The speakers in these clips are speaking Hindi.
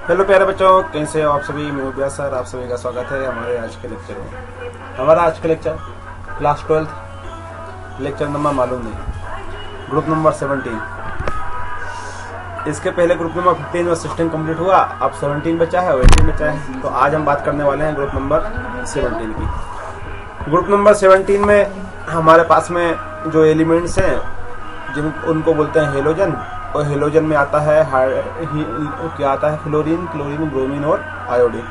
हेलो प्यारे बच्चों, कैसे हो आप सभी। मैं व्यास सर, आप सभी का स्वागत है हमारे आज के लेक्चर में। हमारा आज का लेक्चर क्लास 12 लेक्चर नंबर मालूम नहीं, ग्रुप नंबर 17। इसके पहले ग्रुप नंबर 15 में 16 कंप्लीट हुआ, अब 17 बचा है और 18 बचा है। तो आज हम बात करने वाले हैं ग्रुप नंबर 17 की। ग्रुप नंबर 17 में हमारे पास में जो एलिमेंट्स हैं जिन उनको बोलते हैं हेलोजन, और हेलोजन में आता है क्या आता है, फ्लोरीन, क्लोरीन, ब्रोमीन और आयोडीन।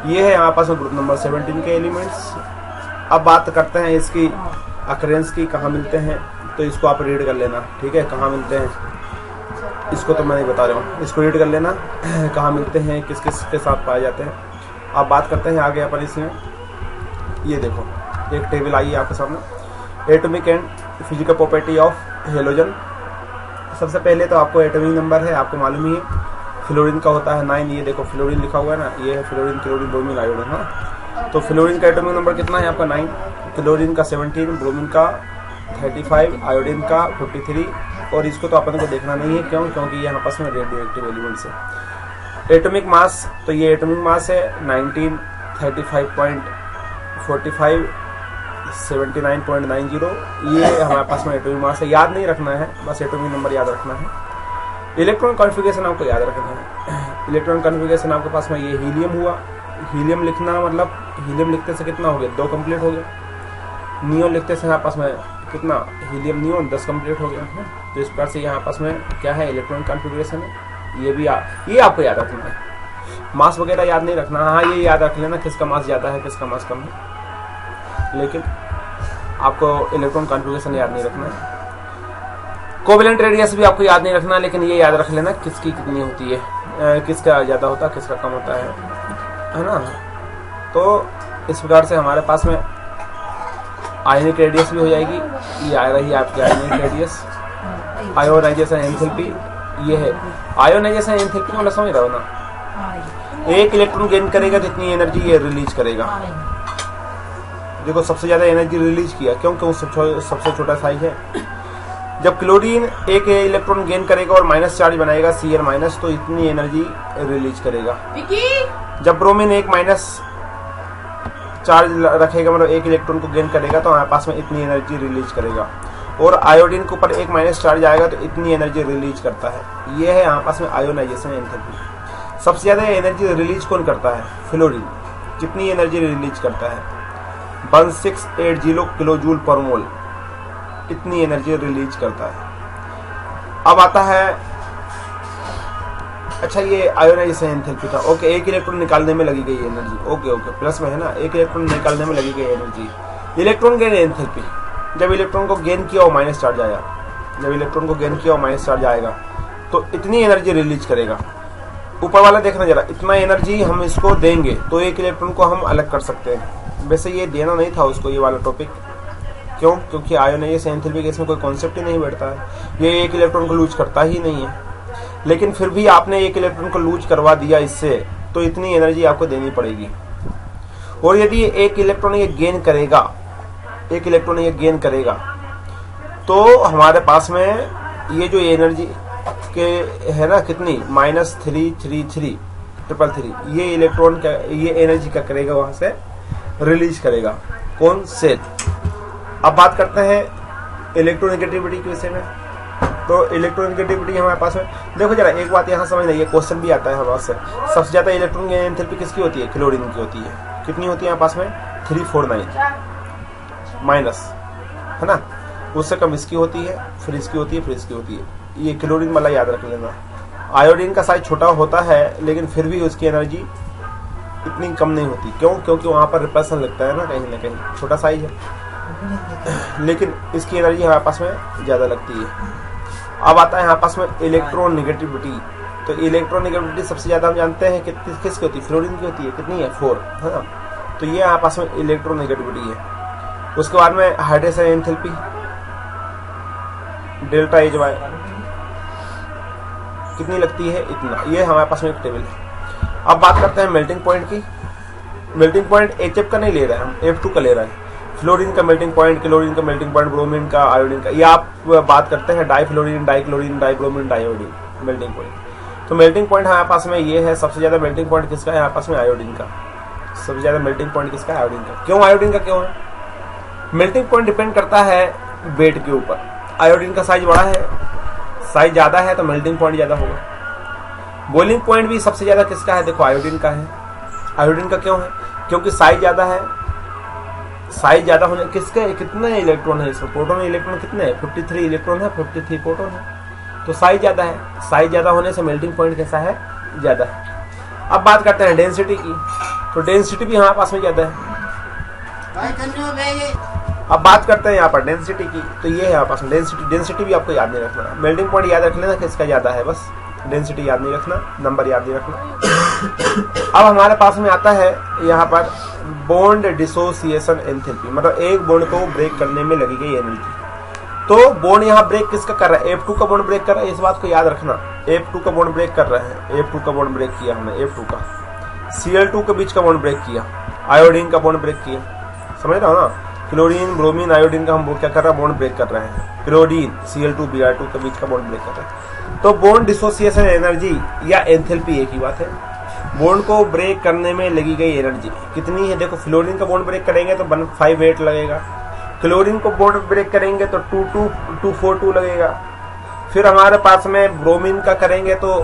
ये है हमारे पास ग्रुप नंबर 17 के एलिमेंट्स। अब बात करते हैं इसकी अकरेंस की, कहाँ मिलते हैं। तो इसको आप रीड कर लेना, ठीक है। कहाँ मिलते हैं इसको तो मैं नहीं बता रहा हूँ, इसको रीड कर लेना कहाँ मिलते हैं, किस किस के साथ पाए जाते हैं। अब बात करते हैं आगे अपन इसमें। ये देखो एक टेबल आई है आपके सामने, atomic and physical property of halogen. सबसे पहले तो आपको एटॉमिक नंबर है, आपको मालूम ही है। फ्लोरीन का होता है 9, ये देखो फ्लोरीन लिखा हुआ है ना, ये है फ्लोरीन, क्लोरीन, ब्रोमीन, आयोडीन। हाँ, तो फ्लोरीन का एटॉमिक नंबर कितना है आपका 9, क्लोरीन का 17, ब्रोमीन का 35, आयोडीन का 53। और इसको तो अपन को देखना नहीं है, क्यों? क्योंकि ये आपस में रेडियोएक्टिव एलिमेंट्स है। एटॉमिक मास, तो ये एटॉमिक मास है 19, 35.45, 79.90। ये हमारे पास में एटॉमिक मास है, याद नहीं रखना है, बस एटॉमिक नंबर याद रखना है। इलेक्ट्रॉन कॉन्फ़िगरेशन आपको याद रखना है। इलेक्ट्रॉन कॉन्फ़िगरेशन आपके पास में ये हीलियम हुआ, हीलियम लिखना मतलब हीलियम लिखते से कितना हो गया, 2 कंप्लीट हो गया। नियोन लिखते से यहाँ पास में कितना, हीलियम नियोन 10 कंप्लीट हो गया है। तो इस प्रकार से यहाँ पास में क्या है, इलेक्ट्रॉन कॉन्फ़िगरेशन है। ये भी ये आपको याद रखना है। मास वगैरह याद नहीं रखना। हाँ, ये याद रख लेना किसका मास ज़्यादा है किसका मास कम है, लेकिन आपको इलेक्ट्रॉन कॉन्फ़िगरेशन याद नहीं रखना है। कोवेलेंट रेडियस भी आपको याद नहीं रखना, लेकिन ये याद रख लेना किसकी कितनी होती है, किसका ज़्यादा होता है किसका कम होता है ना। तो इस प्रकार से हमारे पास में आयनिक रेडियस भी हो जाएगी। ये आ रही है आपकी आयनिक रेडियस। आयोनाइजेशन एंथैल्पी, ये है आयोनाइजेशन एंथैल्पी, मतलब समझ रहे हो ना। एक इलेक्ट्रॉन गेन करेगा तो इतनी एनर्जी ये रिलीज करेगा। देखो सबसे ज्यादा एनर्जी रिलीज किया, क्योंकि सबसे छोटा साइज है। जब क्लोरीन एक इलेक्ट्रॉन गेन करेगा और माइनस चार्ज बनाएगा Cl माइनस, तो इतनी एनर्जी रिलीज करेगा। जब ब्रोमीन एक माइनस चार्ज रखेगा, मतलब एक इलेक्ट्रॉन को गेन करेगा, तो हमारे पास में इतनी एनर्जी रिलीज करेगा। और आयोडीन के ऊपर एक माइनस चार्ज आएगा तो इतनी एनर्जी रिलीज करता है। ये है हमारे पास में आयोनाइजेशन एंथैल्पी। सबसे ज्यादा एनर्जी रिलीज कौन करता है, फ्लोरीन। कितनी एनर्जी रिलीज करता है, 1680 किलो जूल पर मोल, इतनी एनर्जी रिलीज करता है। अब आता है, अच्छा ये आयोनाइजेशन एंथैल्पी था। ओके, एक इलेक्ट्रॉन निकालने में लगी गई एनर्जी, ओके प्लस में है ना, एक इलेक्ट्रॉन निकालने में लगी गई एनर्जी। इलेक्ट्रॉन गेन एंथैल्पी, जब इलेक्ट्रॉन को गेन किया और माइनस चार्ज आया, जब इलेक्ट्रॉन को गेन किया और माइनस चार्ज आएगा तो इतनी एनर्जी रिलीज करेगा। ऊपर वाला देखना जरा, इतना एनर्जी हम इसको देंगे तो एक इलेक्ट्रॉन को हम अलग कर सकते हैं। वैसे ये देना नहीं था उसको, ये वाला टॉपिक, क्यों? क्योंकि आयोनाइजेशन एंथैल्पी के इसमें कोई कॉन्सेप्ट ही नहीं बैठता है, ये एक इलेक्ट्रॉन को लूज करता ही नहीं है। लेकिन फिर भी आपने एक इलेक्ट्रॉन को लूज करवा दिया इससे, तो इतनी एनर्जी आपको देनी पड़ेगी। और यदि एक इलेक्ट्रॉन ये गेन करेगा, एक इलेक्ट्रॉन ये गेन करेगा, तो हमारे पास में ये जो एनर्जी के है ना कितनी, -333 ये इलेक्ट्रॉन का ये एनर्जी क्या करेगा, वहां से रिलीज करेगा। कौन? सेल। अब बात करते हैं इलेक्ट्रोनेगेटिविटी के विषय में। तो इलेक्ट्रोनेगेटिविटी हमारे पास में, देखो जरा एक बात यहाँ समझना, ये क्वेश्चन भी आता है हमारे पास से। सबसे ज्यादा इलेक्ट्रॉन की एंथैल्पी किसकी होती है, क्लोरीन की होती है। कितनी होती है यहाँ पास में, 349 माइनस, है ना। उससे कम इसकी होती है, फिर इसकी होती है, फिर इसकी होती है। ये क्लोरीन वाला याद रख लेना। आयोडीन का साइज छोटा होता है, लेकिन फिर भी उसकी एनर्जी इतनी कम नहीं होती। क्यों? क्योंकि वहां पर रिपल्सन लगता है ना कहीं, छोटा साइज है, लेकिन इसकी एनर्जी हमारे पास में ज्यादा लगती है। अब आता है यहाँ पास में इलेक्ट्रॉन निगेटिविटी। तो इलेक्ट्रॉन निगेटिविटी सबसे ज्यादा हम जानते हैं किसकी होती है, फ्लोरीन की होती है। कितनी है, 4, है ना। तो ये यहाँ पास में इलेक्ट्रॉन निगेटिविटी है। उसके बाद में hydrogen enthalpy, delta H Y कितनी लगती है, इतना। ये हमारे पास में एक टेबल है। अब बात करते हैं मेल्टिंग पॉइंट की। मेल्टिंग पॉइंट HF का नहीं ले रहे हैं हम, F2 का ले रहे हैं। फ्लोरीन का मेल्टिंग पॉइंट, क्लोरीन का मेल्टिंग पॉइंट, ब्रोमीन का, आयोडीन का। ये आप बात करते हैं difluorine, dichlorine, dibromine, diiodine melting point. तो मेल्टिंग पॉइंट हमारे पास में ये है। सबसे ज्यादा मेल्टिंग पॉइंट किसका है हमारे पास में? आयोडीन का। सबसे ज्यादा मेल्टिंग पॉइंट किसका है? आयोडीन का। क्यों आयोडीन का क्यों है? मेल्टिंग पॉइंट डिपेंड करता है वेट के ऊपर। आयोडीन का साइज बड़ा है, साइज ज्यादा है तो मेल्टिंग पॉइंट ज्यादा होगा। बॉइलिंग पॉइंट भी सबसे ज्यादा किसका है? देखो आयोडीन का है। आयोडीन का क्यों है? क्योंकि साइज ज्यादा है। साइज ज्यादा होने किसके कितने इलेक्ट्रॉन है इसमें? प्रोटॉन इलेक्ट्रॉन कितने हैं? 53 इलेक्ट्रॉन है, 53 प्रोटॉन है, तो साइज ज्यादा है। साइज ज्यादा होने से मेल्टिंग पॉइंट कैसा है? ज्यादा है। अब बात करते हैं डेंसिटी की, तो डेंसिटी भी हमारे पास में ज्यादा है। अब बात करते हैं यहाँ पर डेंसिटी की, तो ये है हमारे पास में डेंसिटी। डेंसिटी भी आपको याद नहीं रखना, मेल्टिंग पॉइंट याद रख लेना किसका ज्यादा है, बस डेंसिटी याद नहीं रखना, नंबर याद नहीं रखना। अब हमारे पास में आता है यहाँ पर बॉन्ड डिसोसिएशन एंथैल्पी, मतलब एक बॉन्ड को ब्रेक करने में लगी गई एनर्जी। तो बॉन्ड यहाँ ब्रेक किसका कर रहा है? F2 का बॉन्ड ब्रेक कर रहा है, इस बात को याद रखना। F2 का बॉन्ड ब्रेक कर रहा है, F2 का बॉन्ड ब्रेक किया हमने, F2 का Cl2 के बीच का बॉन्ड ब्रेक किया, आयोडीन का बॉन्ड ब्रेक किया, समझ रहे हो ना? क्लोरीन ब्रोमीन आयोडीन का हम क्या कर रहे हैं? बॉन्ड ब्रेक कर रहे हैं। क्लोरीन Cl2 Br2 के बीच का बॉन्ड ब्रेक कर रहे हैं। तो बॉन्ड डिसोसिएशन एनर्जी या एंथैल्पी एक ही बात है। बॉन्ड को ब्रेक करने में लगी गई एनर्जी कितनी है? देखो फ्लोरीन का बॉन्ड ब्रेक करेंगे तो 158 लगेगा, क्लोरीन को बॉन्ड ब्रेक करेंगे तो 242 लगेगा, फिर हमारे पास में ब्रोमीन का करेंगे तो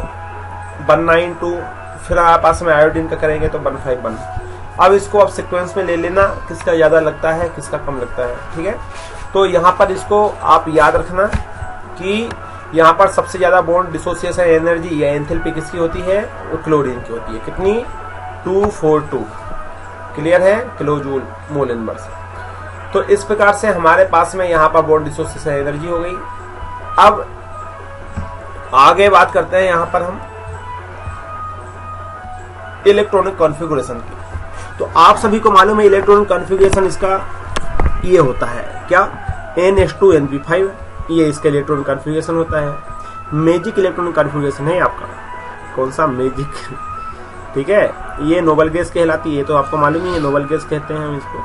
192, फिर हमारे पास में आयोडीन का करेंगे तो 151। अब इसको आप सीक्वेंस में ले लेना, किसका ज्यादा लगता है किसका कम लगता है, ठीक है? तो यहाँ पर इसको आप याद रखना कि यहाँ पर सबसे ज्यादा बॉन्ड डिसोसिएशन एनर्जी या एंथैल्पी किसकी होती है? वो क्लोरीन की होती है। कितनी? 242। क्लियर है? Kilo joule mole inverse. तो इस प्रकार से हमारे पास में यहाँ पर बॉन्ड डिसोसिएशन एनर्जी हो गई। अब आगे बात करते हैं यहाँ पर हम इलेक्ट्रॉनिक कॉन्फ़िगरेशन की। तो आप सभी को मालूम है इलेक्ट्रॉनिक कॉन्फ़िगरेशन इसका ये होता है क्या? NH2NP5, ये इसका इलेक्ट्रॉनिक कॉन्फ़िगरेशन होता है। मैजिक इलेक्ट्रॉनिक कॉन्फ़िगरेशन है आपका। कौन सा? मैजिक, ठीक है? ये नोबल गैस कहलाती है, तो आपको मालूम ही है नोबल गैस कहते हैं हम इसको।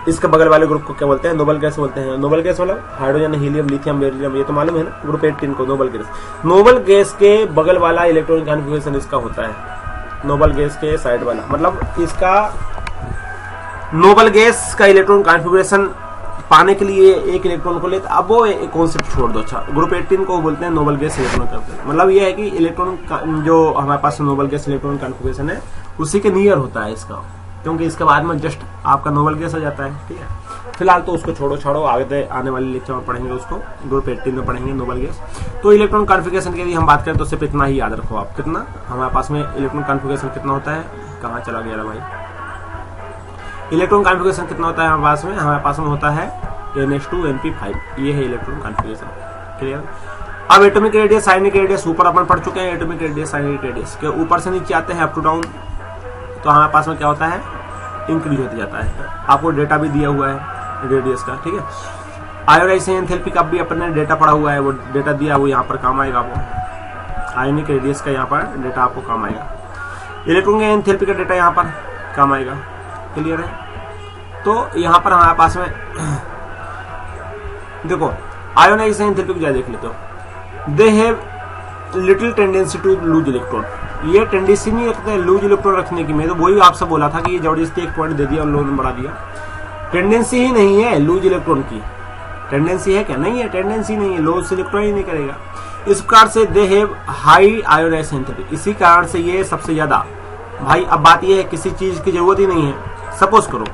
इसके बगल वाले ग्रुप को क्या बोलते हैं? नोबल गैस बोलते हैं। नोबल गैस मतलब हाइड्रोजन, हीलियम, लिथियम, बेरिलियम, ये तो मालूम है ना, ग्रुप 18 को नोबल गैस। नोबल गैस के बगल वाला इलेक्ट्रॉनिक कॉन्फ़िगरेशन इसका होता है, नोबल गैस के साइड वाला, मतलब इसका नोबल गैस का इलेक्ट्रॉन कॉन्फ़िगरेशन पाने के लिए एक इलेक्ट्रॉन को लेते। अब वो एक कॉन्सेप्ट छोड़ दो। अच्छा, ग्रुप 18 को बोलते हैं नोबल गैस इलेक्ट्रॉन कॉन्फ़िगरेशन। मतलब ये है कि इलेक्ट्रॉन जो हमारे पास नोबल गैस इलेक्ट्रॉन कॉन्फ़िगरेशन है उसी के नियर होता है इसका, क्योंकि इसके बाद में जस्ट आपका नोबल गैस आ जाता है, ठीक है? फिलहाल तो उसको छोड़ो, आगे आने वाले लेक्चर में पढ़ेंगे उसको, ग्रुप 18 में पढ़ेंगे नोबल गैस। तो इलेक्ट्रॉन कॉन्फ़िगरेशन के लिए हम बात करें तो सिर्फ इतना ही याद रखो आप। कितना हमारे पास में इलेक्ट्रॉन कॉन्फ़िगरेशन कितना होता है? कहाँ चला गया भाई? इलेक्ट्रॉन कॉन्फ़िगरेशन कितना होता है हमारे पास में होता है NH2NP5, ये है इलेक्ट्रॉन कॉन्फ़िगरेशन। क्लियर? अब एटॉमिक रेडियस, साइनिक रेडियस ऊपर अपन पढ़ चुके हैं। एटॉमिक रेडियस, साइनिक रेडियस के ऊपर से नीचे आते हैं अप टू डाउन, तो हमारे पास में क्या होता है? इंक्रीज होता जाता है। आपको डेटा भी दिया हुआ है रेडियस का, ठीक है? आयोनाइजेशन एंथैल्पी का भी अपने डेटा पढ़ा हुआ है, वो डेटा दिया, वो यहाँ पर काम आएगा आपको। आयनिक रेडियस का यहाँ पर डेटा आपको काम आएगा। इलेक्ट्रॉन एंथैल्पी का डेटा यहाँ पर काम आएगा। क्लियर है? तो यहाँ पर हमारे पास में देखो आयोनाइजेशन एंथैल्पी को देख लेते हो। They have little tendency to lose electron, ये टेंडेंसी नहीं रखते लूज इलेक्ट्रॉन रखने की। मैं तो वही आपसे बोला था कि ये जबरदस्ती एक पॉइंट दे दिया और लोन बढ़ा दिया। टेंडेंसी ही नहीं है लूज इलेक्ट्रॉन की। टेंडेंसी है क्या? नहीं है, टेंडेंसी नहीं है, लूज इलेक्ट्रॉन ही नहीं करेगा। इस प्रकार से they have high ionisation enthalpy, इसी कारण से ये सबसे ज्यादा। भाई अब बात ये है, किसी चीज की जरूरत ही नहीं है। सपोज करो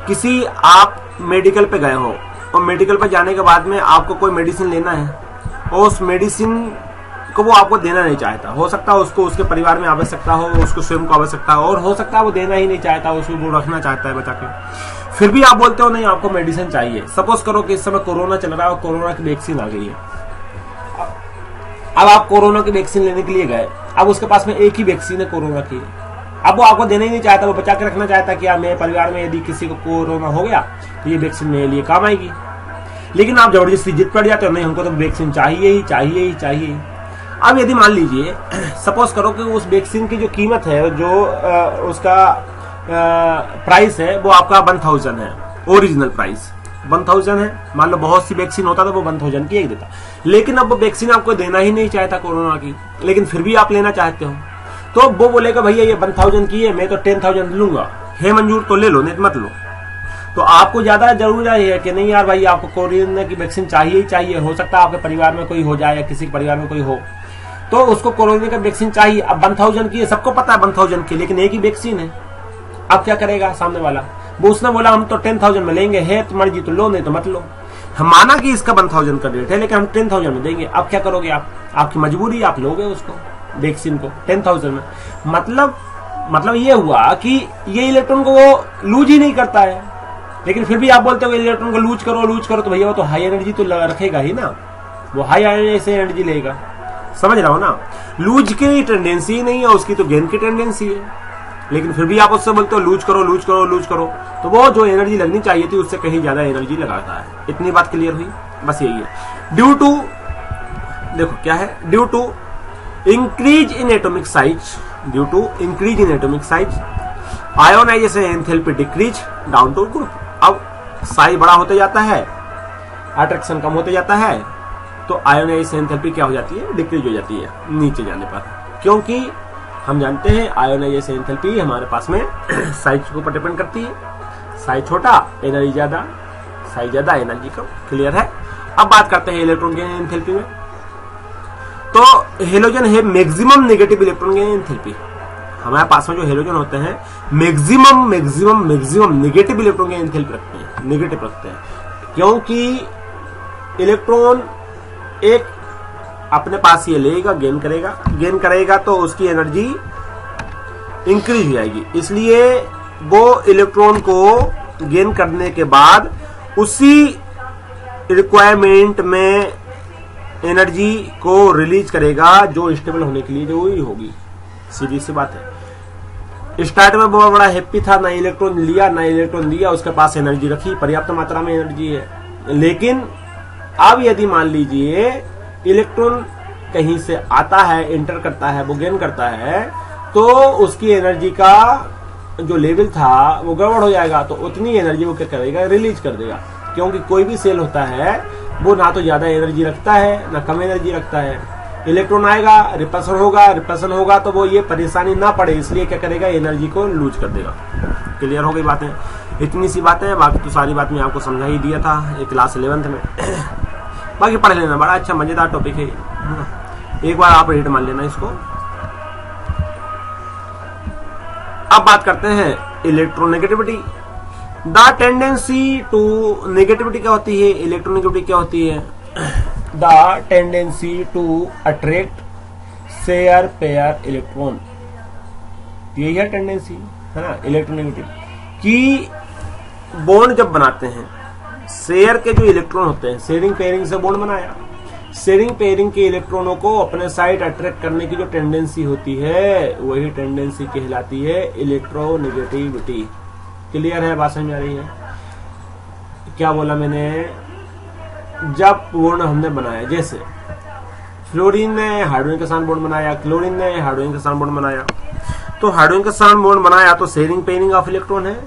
किसी आप मेडिकल पे गए हो और मेडिकल पे जाने के बाद में आपको कोई मेडिसिन लेना है और उस मेडिसिन को वो आपको देना नहीं चाहता। हो सकता है उसको उसके परिवार में आवश्यकता हो, उसको स्वयं को आवश्यकता हो, और हो सकता है वो देना ही नहीं चाहता, उसको वो रखना चाहता है बचा के। फिर भी आप बोलते हो नहीं आपको मेडिसिन चाहिए। सपोज करो कि इस समय कोरोना चल रहा है और कोरोना की वैक्सीन आ गई है। अब आप कोरोना की वैक्सीन लेने के लिए गए, अब उसके पास में एक ही वैक्सीन है कोरोना की, अब वो आपको देना ही नहीं चाहता, वो बचा के रखना चाहता कि यार मेरे परिवार में यदि किसी को कोरोना हो गया तो ये वैक्सीन मेरे लिए काम आएगी। लेकिन आप जबरदस्ती जिद पड़ जाते हो, नहीं हमको तो वैक्सीन चाहिए ही चाहिए ही चाहिए। अब यदि मान लीजिए सपोज करो कि उस वैक्सीन की जो कीमत है, जो उसका प्राइस है वो आपका 1000 है, ओरिजिनल प्राइस 1000 है, मान लो बहुत सी वैक्सीन होता तो वो 1000 की एक देता, लेकिन अब वो वैक्सीन आपको देना ही नहीं चाहता कोरोना की, लेकिन फिर भी आप लेना चाहते हो, तो वो बोलेगा भैया ये 1000 की है, मैं तो 10,000 लूंगा, है मंजूर तो ले लो, नहीं तो मत लो। तो आपको ज्यादा जरूरी है कि नहीं यार भाई आपको कोरोना की वैक्सीन चाहिए ही चाहिए, हो सकता है आपके परिवार में कोई हो जाए या किसी के परिवार में कोई हो, तो उसको कोरोना का वैक्सीन चाहिए। अब 1000 की है, सबको पता है 1000 की, लेकिन एक ही वैक्सीन है। अब क्या करेगा सामने वाला, वो उसने बोला हम तो 10,000 में लेंगे, है तो मर्जी तो लो, नहीं तो मत लो। हम माना कि इसका 1000 का रेट है, लेकिन हम 10,000 में देंगे। अब क्या करोगे आप, आपकी मजबूरी, आप लोगे उसको वैक्सीन को 10,000 में। मतलब ये हुआ कि ये इलेक्ट्रॉन को वो लूज ही नहीं करता है, लेकिन फिर भी आप बोलते हो इलेक्ट्रॉन को लूज करो, तो भैया वो तो हाई एनर्जी तो रखेगा ही ना, वो हाई एनर्जी से एनर्जी लेगा, समझ रहा हो ना। लूज की टेंडेंसी नहीं है उसकी, तो गेन की टेंडेंसी है, लेकिन फिर भी आप उससे बोलते हो लूज करो, तो वो जो एनर्जी लगनी चाहिए थी उससे कहीं ज्यादा एनर्जी लगाता है। इतनी बात क्लियर हुई, बस यही है। ड्यू टू, देखो क्या है, due to increase in atomic size, ionisation enthalpy decrease down to group. अब साइज बड़ा होते जाता है, अट्रैक्शन कम होते जाता है, तो आयोनाइजेशन एंथैल्पी क्या हो जाती है, डिक्रीज हो जाती है नीचे जाने पर, क्योंकि हम जानते हैं आयोनाइजेशन एंथैल्पी हमारे पास में साइज के ऊपर डिपेंड करती है। साइज छोटा एनर्जी ज्यादा, साइज ज्यादा एनर्जी कम। क्लियर है। अब बात करते हैं इलेक्ट्रॉन गेन एंथैल्पी में। तो हेलोजन है maximum negative electron gain enthalpy. हमारे पास में जो हेलोजन होते हैं maximum negative electron gain enthalpy रखते हैं, नेगेटिव रखते हैं, क्योंकि इलेक्ट्रॉन एक अपने पास ये लेगा, गेन करेगा तो उसकी एनर्जी इंक्रीज हो जाएगी, इसलिए वो इलेक्ट्रॉन को गेन करने के बाद उसी रिक्वायरमेंट में एनर्जी को रिलीज करेगा जो स्टेबल होने के लिए जो ही होगी। सीधी सी बात है। स्टार्ट में बहुत बड़ा हैप्पी था, ना इलेक्ट्रॉन लिया, उसके पास एनर्जी रखी, पर्याप्त मात्रा में एनर्जी है, लेकिन अब यदि मान लीजिए इलेक्ट्रॉन कहीं से आता है, एंटर करता है, वो गेन करता है, तो उसकी एनर्जी का जो लेवल था वो गड़बड़ हो जाएगा, तो उतनी एनर्जी वो क्या करेगा, रिलीज कर देगा। क्योंकि कोई भी सेल होता है वो ना तो ज्यादा एनर्जी रखता है ना कम एनर्जी रखता है। इलेक्ट्रॉन आएगा, रिपल्सन होगा तो वो ये परेशानी ना पड़े, इसलिए क्या करेगा, एनर्जी को लूज कर देगा। क्लियर हो गई बातें, इतनी सी बातें हैं, बाकी तो सारी बात मैं आपको समझा ही दिया था क्लास 11th में। बाकी पढ़ लेना, बड़ा अच्छा मजेदार टॉपिक है, एक बार आप रीड मान लेना इसको। अब बात करते हैं electronegativity. The tendency to negativity क्या होती है, इलेक्ट्रोनेगेटिविटी क्या होती है, the tendency to attract share pair electron, यही है टेंडेंसी, है ना, इलेक्ट्रोनेगेटिविटी की। बॉन्ड जब बनाते हैं, शेयर के जो इलेक्ट्रॉन होते हैं, शेयरिंग पेयरिंग से बॉन्ड बनाया, शेयरिंग पेयरिंग के इलेक्ट्रॉनों को अपने साइड अट्रैक्ट करने की जो टेंडेंसी होती है वही टेंडेंसी कहलाती है इलेक्ट्रोनेगेटिविटी। क्लियर है, बात समझ आ रही है। क्या बोला मैंने, जब बॉन्ड हमने बनाया, जैसे फ्लोरीन ने हाइड्रोजन के साथ बॉन्ड बनाया, क्लोरीन ने हाइड्रोजन के साथ बॉन्ड बनाया, तो हाइड्रोजन के साथ बॉन्ड बनाया तो शेयरिंग पेयरिंग ऑफ इलेक्ट्रॉन है,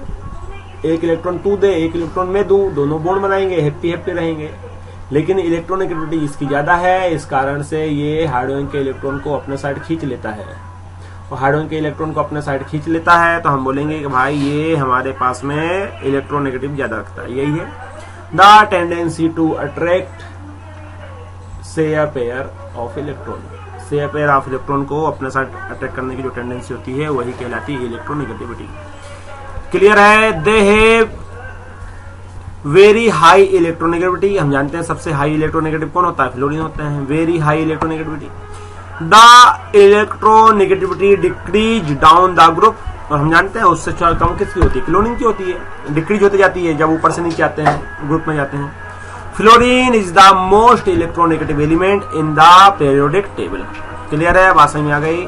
एक इलेक्ट्रॉन तू दे, एक इलेक्ट्रॉन मैं दूं, दोनों बॉन्ड बनाएंगे, हैप्पी रहेंगे। लेकिन इलेक्ट्रोनेगेटिविटी इसकी ज्यादा है, इस कारण से ये हाइड्रोजन के इलेक्ट्रॉन को अपने साइड खींच लेता है, और हाइड्रोजन के इलेक्ट्रॉन को अपने साइड खींच लेता है तो हम बोलेंगे कि भाई ये हमारे पास में इलेक्ट्रोनेगेटिव ज्यादा रखता है। यही है the tendency to attract share pair of electron, share pair of electron को अपने साइड अट्रैक्ट करने की जो टेंडेंसी होती है वही कहलाती है इलेक्ट्रोनेगेटिविटी। क्लियर है। They have very high electronegativity, हम जानते हैं सबसे हाई इलेक्ट्रोनेगेटिव कौन होता है, फ्लोरीन होते हैं। Very high electronegativity, the electronegativity decrease down the group, और हम जानते हैं उससे कम किसकी होती है, क्लोरीन की होती है, डिक्रीज होती जाती है जब ऊपर से नीचे आते हैं, ग्रुप में जाते हैं। Fluorine is the most electronegative element in the periodic table. Clear है, बात समझ में आ गई।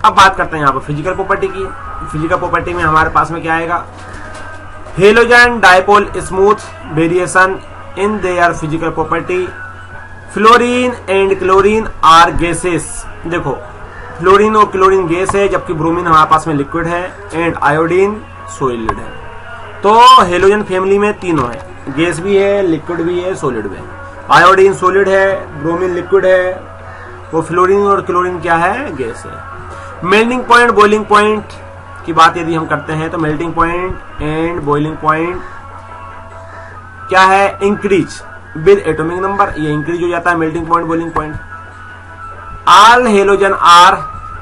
अब बात करते हैं यहाँ पर फिजिकल प्रॉपर्टी की। फिजिकल प्रॉपर्टी में हमारे पास में क्या आएगा, halogen dipole smooth variation in their physical property, fluorine and chlorine are gases. देखो फ्लोरीन और क्लोरीन गैस है, जबकि ब्रोमीन हमारे पास में लिक्विड है, एंड आयोडीन सॉलिड है। तो हेलोजन फैमिली में तीनों है, गैस भी है, लिक्विड भी है, सॉलिड भी है। आयोडीन सॉलिड है, ब्रोमीन लिक्विड है, वो फ्लोरीन और क्लोरीन क्या है, गैस है। मेल्टिंग पॉइंट, बॉइलिंग पॉइंट की बात यदि हम करते हैं तो melting point and boiling point क्या है, इंक्रीज विद एटॉमिक नंबर, ये इंक्रीज हो जाता है melting point, boiling point. All halogen are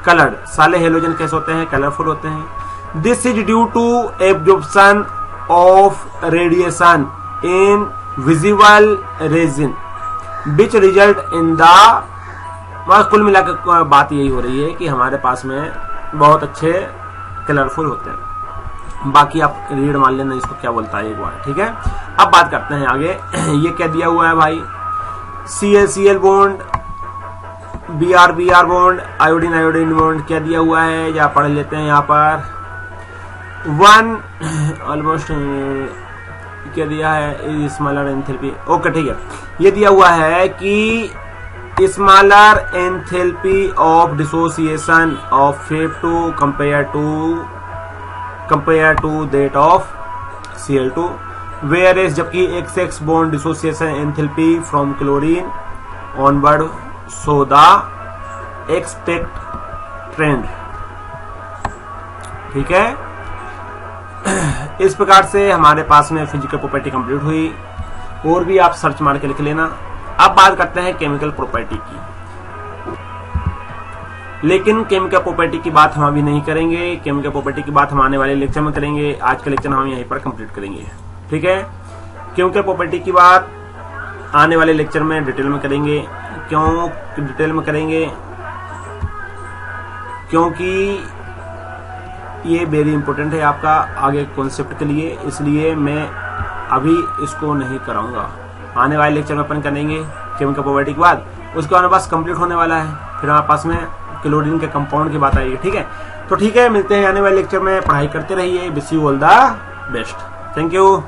coloured, सारे हेलोजन कैसे होते हैं, कलरफुल होते हैं। This is due to absorption of radiation in visible region which result in the, बस कुल मिलाकर बात यही हो रही है कि हमारे पास में बहुत अच्छे कलरफुल होते हैं। बाकी आप रीड मान लेना इसको क्या बोलता है एक बार, ठीक है। अब बात करते हैं आगे। ये क्या दिया हुआ है भाई, CL bond, Br bond, iodine bond क्या दिया हुआ है, या पढ़ लेते हैं यहाँ पर। वन ऑलमोस्ट क्या दिया है, स्मॉलर एंथैल्पी, ओके ठीक है। ये दिया हुआ है कि smaller enthalpy of dissociation of F2 compare to that of Cl2, where is, जबकि XX bond dissociation enthalpy from chlorine onward so the expect trend, ठीक है। इस प्रकार से हमारे पास में फिजिकल प्रॉपर्टी कंप्लीट हुई, और भी आप सर्च मार के लिख लेना। अब बात करते हैं केमिकल प्रॉपर्टी की, लेकिन केमिकल प्रॉपर्टी की बात हम अभी नहीं करेंगे। केमिकल प्रॉपर्टी की बात हम आने वाले लेक्चर में करेंगे। आज का लेक्चर हम यहीं पर कंप्लीट करेंगे, ठीक है। केमिकल प्रॉपर्टी की बात आने वाले लेक्चर में डिटेल में करेंगे। क्यों डिटेल में करेंगे, क्योंकि ये वेरी इंपॉर्टेंट है आपका आगे कॉन्सेप्ट के लिए, इसलिए मैं अभी इसको नहीं कराऊंगा। आने वाले लेक्चर में अपन करेंगे केमिकल प्रॉपर्टी के बाद, उसके बाद पास कंप्लीट होने वाला है, फिर हमारे पास में क्लोरीन के कंपाउंड की बात आएगी, ठीक है। तो ठीक है, मिलते हैं आने वाले लेक्चर में, पढ़ाई करते रहिए। Wish you all the best, thank you.